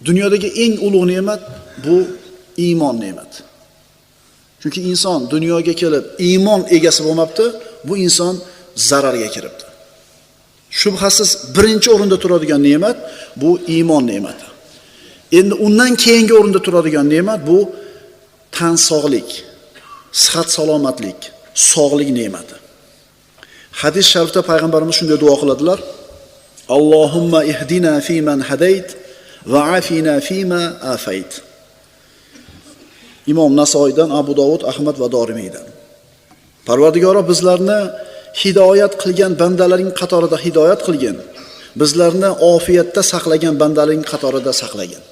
Dunyodagi eng ulug' ne'mat bu iymon ne'mati. Chunki inson dunyoga kelib iymon egasi bo'lmabdi, bu inson zararga kiribdi. Shubhasiz birinchi o'rinda turadigan ne'mat bu iymon ne'mati. Endi undan keyingi o'rinda turadigan ne'mat bu tan sog'lik, sihat salomatlik, sog'lik ne'mati. Hadis sharifda payg'ambarimiz shunday duo qiladilar: Allohumma ihdina fi man hadayt va afina fima afayt. Imom Nasoiydan, Abu Dovud, Ahmad va Dorimiydan. Parvardigoro bizlarni hidoyat qilgan bandalaring qatorida hidoyat qilgin. Bizlarni ofiyatda saqlagan bandalaring qatorida saqlagin.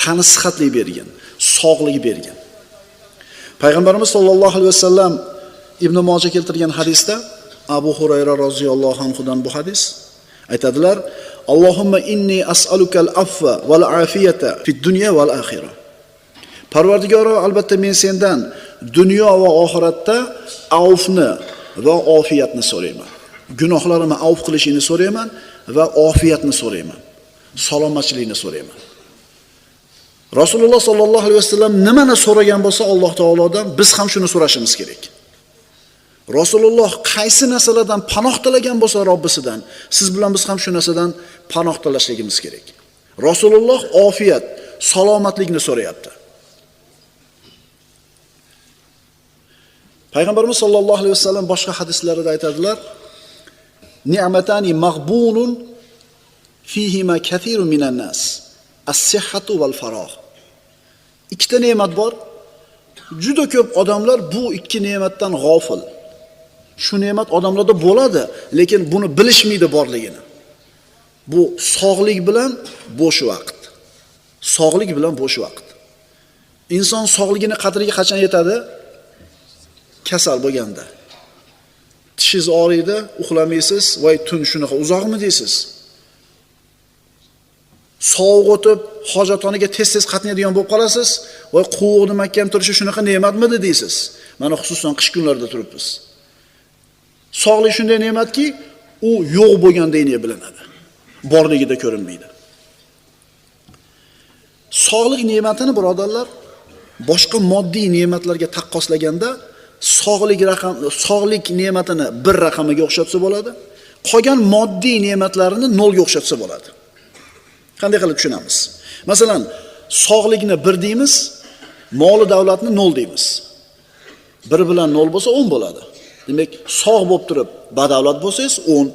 Tani sihatli bergin, sog'lik bergin. Payg'ambarimiz sollallohu alayhi vasallam Ibn Moja keltirgan hadisda Abu Hurayra roziyallohu anhudan bu hadis aytadilar: Allohumma inni as'alukal afva val afiyata fid dunya val axirah. Parvardigoro, albatta men sendan dunyo va oxiratda afvni va ofiyatni so'rayman. Gunohlarimni afv qilishingni so'rayman va ofiyatni so'rayman. Salomatchilikni so'rayman. Rasululloh sollallohu alayhi vasallam nimani so'ragan bo'lsa Alloh taolodan biz ham shuni so'rashimiz kerak. Rasululloh qaysi narsalardan panoh tilagan bo'lsa Robbisidan, siz bilan biz ham shu narsadan panoh tilashligimiz kerak. Rasululloh ofiyat, salomatlikni so'rayapti. Payg'ambarimiz sollallohu alayhi vasallam boshqa hadislarida aytadilar: Ni'matani maghbunun fihima kathirun minan nas, as-sihhatu val faragh. Ikkita ne'mat bor. Juda ko'p odamlar bu ikki ne'matdan g'ofil. Shu ne'mat odamlarda bo'ladi, lekin buni bilishmaydi borligini. Bu sog'lik bilan bo'sh vaqt. Sog'lik bilan bo'sh vaqt. Inson sog'ligini qadriga qachon yetadi? Kasal bo'lganda. Tishingiz og'riydi, uxlamaysiz, voy tun shunaqa uzoqmi deysiz. Sovuq o'tib, hojatxonaga tez-tez qatnaydigan bo'lib qolasiz, voy quvuqni mahkam turishi shunaqa ne'matmidi deysiz. Mana xususan qish kunlarida turibmiz. Sog'lik shunday ne'matki, u yo'q bo'lgandek bilinadi. Borligida ko'rinmaydi. Sog'lik ne'matini birodarlar boshqa moddiy ne'matlarga taqqoslaganda sog'lik ne'matini bir raqamiga o'xshatsa bo'ladi, qolgan moddiy ne'matlarini nolga o'xshatsa bo'ladi. Qanday qilib tushunamiz? Masalan, sog'likni 1 deymiz, moli davlatni 0 deymiz. 1 bilan 0 bo'lsa 10 bo'ladi. Demak, sog' bo'lib turib badavlat bo'lsangiz 10,